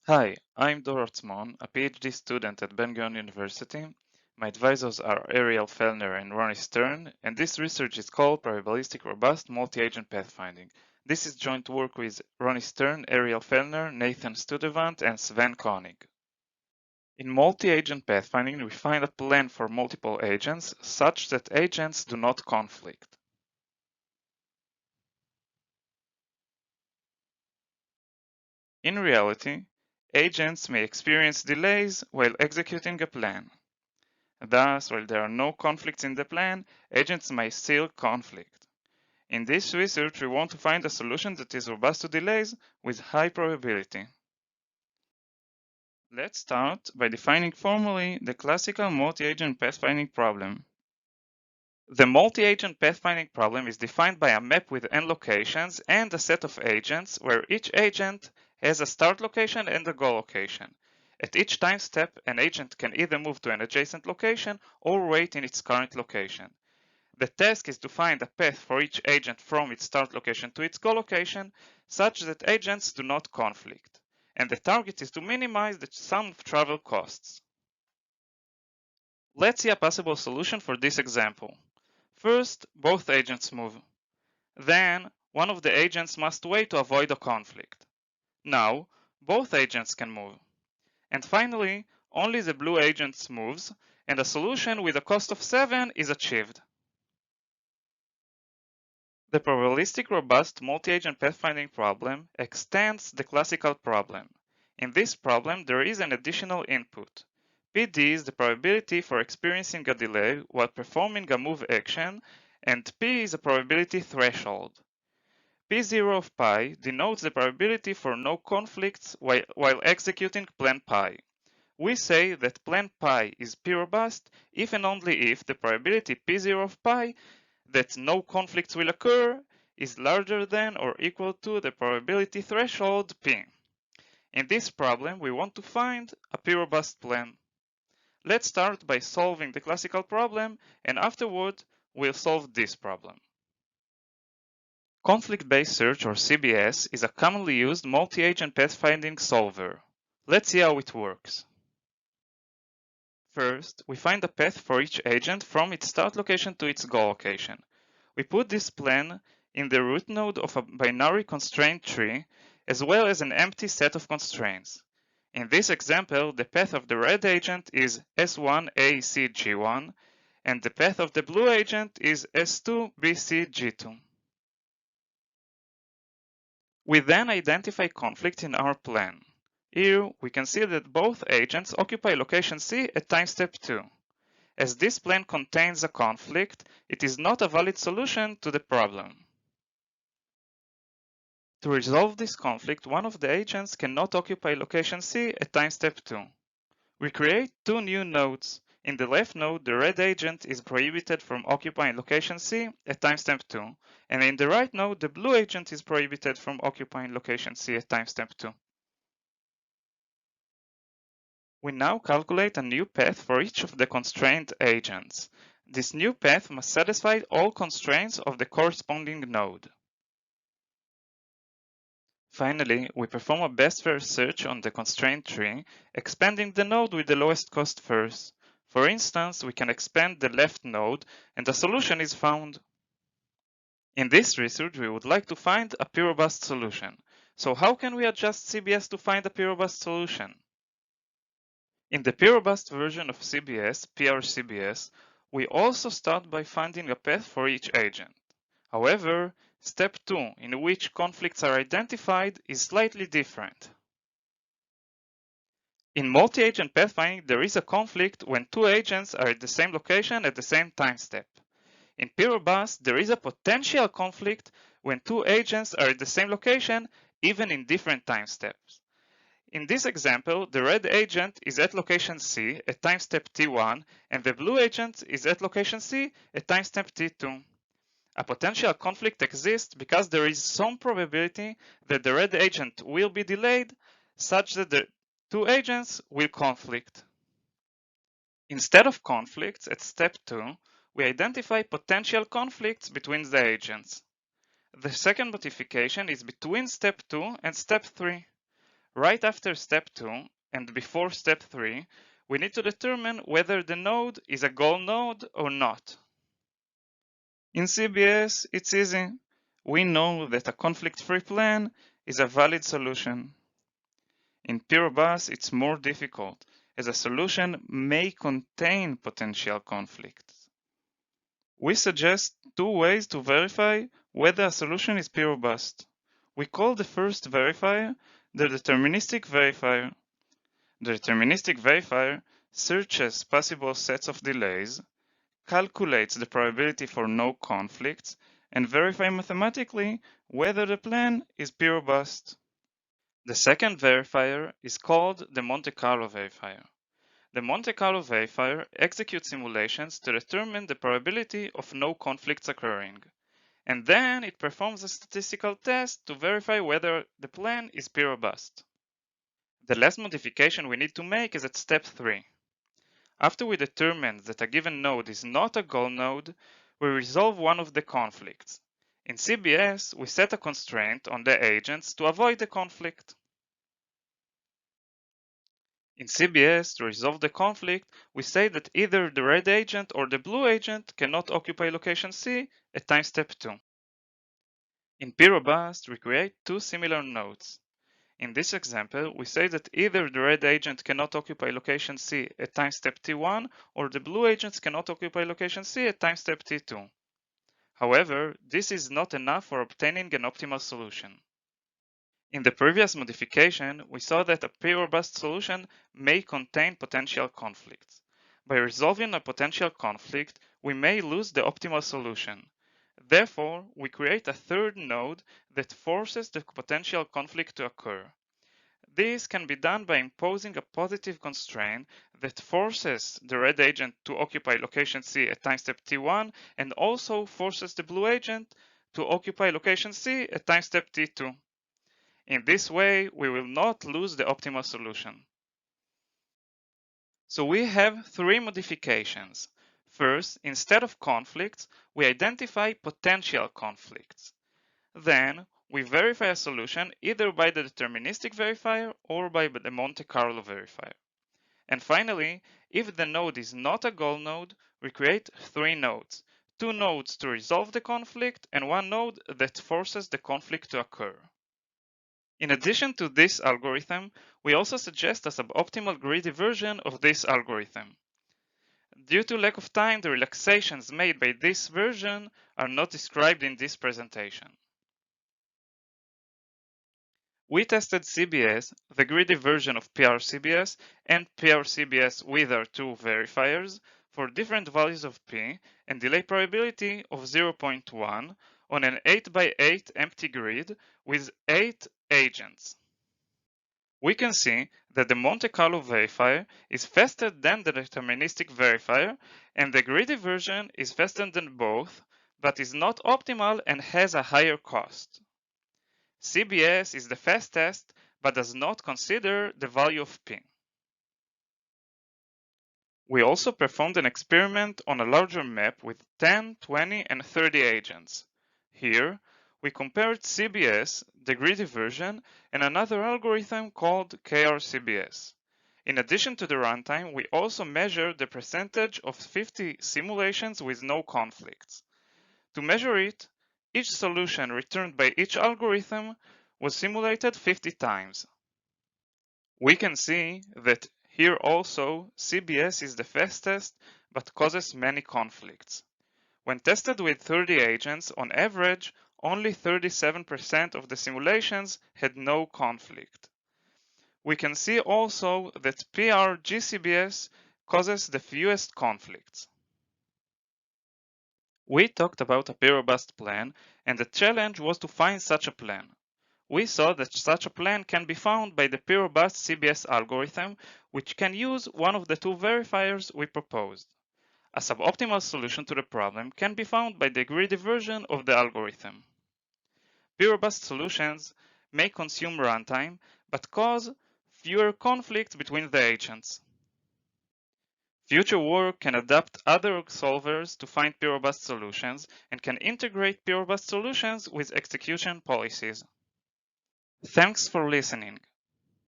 Hi, I'm Atzmon, a PhD student at Ben-Gurion University. My advisors are Ariel, Felner, and Roni, and this research is called Probabilistic Robust Multi-Agent Pathfinding. This is joint work with Roni, Ariel Felner, Nathan Sturtevant, and Sven Koenig. In multi-agent pathfinding, we find a plan for multiple agents such that agents do not conflict. In reality, agents may experience delays while executing a plan. Thus, while there are no conflicts in the plan, agents may still conflict. In this research, we want to find a solution that is robust to delays with high probability. Let's start by defining formally the classical multi-agent pathfinding problem. The multi-agent pathfinding problem is defined by a map with n locations and a set of agents where each agent has a start location and a goal location. At each time step, an agent can either move to an adjacent location or wait in its current location. The task is to find a path for each agent from its start location to its goal location such that agents do not conflict. And the target is to minimize the sum of travel costs. Let's see a possible solution for this example. First, both agents move. Then, one of the agents must wait to avoid a conflict. Now, both agents can move. And finally, only the blue agent moves, and a solution with a cost of 7 is achieved. The probabilistic robust multi-agent pathfinding problem extends the classical problem. In this problem, there is an additional input. PD is the probability for experiencing a delay while performing a move action, and P is a probability threshold. P0 of pi denotes the probability for no conflicts while executing plan pi. We say that plan pi is P-robust if and only if the probability P0 of pi that no conflicts will occur is larger than or equal to the probability threshold P. In this problem, we want to find a P-robust plan. Let's start by solving the classical problem, and afterward, we'll solve this problem. Conflict-based search, or CBS, is a commonly used multi-agent pathfinding solver. Let's see how it works. First, we find a path for each agent from its start location to its goal location. We put this plan in the root node of a binary constraint tree, as well as an empty set of constraints. In this example, the path of the red agent is S1ACG1, and the path of the blue agent is S2BCG2. We then identify conflict in our plan. Here, we can see that both agents occupy location C at time step 2. As this plan contains a conflict, it is not a valid solution to the problem. To resolve this conflict, one of the agents cannot occupy location C at time step 2. We create two new nodes. In the left node, the red agent is prohibited from occupying location C at timestamp 2, and in the right node, the blue agent is prohibited from occupying location C at timestamp 2. We now calculate a new path for each of the constrained agents. This new path must satisfy all constraints of the corresponding node. Finally, we perform a best first search on the constraint tree, expanding the node with the lowest cost first. For instance, we can expand the left node and a solution is found. In this research, we would like to find a P-robust solution. So how can we adjust CBS to find a P-robust solution? In the P-robust version of CBS, PRCBS, we also start by finding a path for each agent. However, step 2, in which conflicts are identified, is slightly different. In multi-agent pathfinding, there is a conflict when two agents are at the same location at the same time step. In P-robust, there is a potential conflict when two agents are at the same location, even in different time steps. In this example, the red agent is at location C at time step T1, and the blue agent is at location C at time step T2. A potential conflict exists because there is some probability that the red agent will be delayed such that the two agents will conflict. Instead of conflicts at step 2, we identify potential conflicts between the agents. The second modification is between step 2 and step 3. Right after step 2 and before step 3, we need to determine whether the node is a goal node or not. In CBS, it's easy. We know that a conflict-free plan is a valid solution. In P-robust, it's more difficult, as a solution may contain potential conflicts. We suggest two ways to verify whether a solution is P-robust. We call the first verifier the deterministic verifier. The deterministic verifier searches possible sets of delays, calculates the probability for no conflicts, and verifies mathematically whether the plan is P-robust. The second verifier is called the Monte Carlo verifier. The Monte Carlo verifier executes simulations to determine the probability of no conflicts occurring, and then it performs a statistical test to verify whether the plan is P-robust. The last modification we need to make is at step 3. After we determine that a given node is not a goal node, we resolve one of the conflicts. In CBS, we set a constraint on the agents to avoid the conflict. In CBS, to resolve the conflict, we say that either the red agent or the blue agent cannot occupy location C at time step 2. In P-robust, we create two similar nodes. In this example, we say that either the red agent cannot occupy location C at time step T1 or the blue agents cannot occupy location C at time step T2. However, this is not enough for obtaining an optimal solution. In the previous modification, we saw that a P-robust solution may contain potential conflicts. By resolving a potential conflict, we may lose the optimal solution. Therefore, we create a third node that forces the potential conflict to occur. This can be done by imposing a positive constraint that forces the red agent to occupy location C at time step T1 and also forces the blue agent to occupy location C at time step T2. In this way, we will not lose the optimal solution. So we have three modifications. First, instead of conflicts, we identify potential conflicts. Then, we verify a solution either by the deterministic verifier or by the Monte Carlo verifier. And finally, if the node is not a goal node, we create three nodes. Two nodes to resolve the conflict and one node that forces the conflict to occur. In addition to this algorithm, we also suggest a suboptimal greedy version of this algorithm. Due to lack of time, the relaxations made by this version are not described in this presentation. We tested CBS, the greedy version of PRCBS, and PRCBS with our two verifiers for different values of P and delay probability of 0.1 on an 8x8 empty grid with 8 agents. We can see that the Monte Carlo verifier is faster than the deterministic verifier, and the greedy version is faster than both, but is not optimal and has a higher cost. CBS is the fastest, but does not consider the value of P. We also performed an experiment on a larger map with 10, 20, and 30 agents. Here, we compared CBS, the greedy version, and another algorithm called KRCBS. In addition to the runtime, we also measured the percentage of 50 simulations with no conflicts. To measure it, each solution returned by each algorithm was simulated 50 times. We can see that here also CBS is the fastest but causes many conflicts. When tested with 30 agents, on average, only 37% of the simulations had no conflict. We can see also that PRGCBS causes the fewest conflicts. We talked about a P-robust plan, and the challenge was to find such a plan. We saw that such a plan can be found by the P-robust CBS algorithm, which can use one of the two verifiers we proposed. A suboptimal solution to the problem can be found by the greedy version of the algorithm. P-robust solutions may consume runtime, but cause fewer conflicts between the agents. Future work can adapt other solvers to find P-robust solutions and can integrate P-robust solutions with execution policies. Thanks for listening.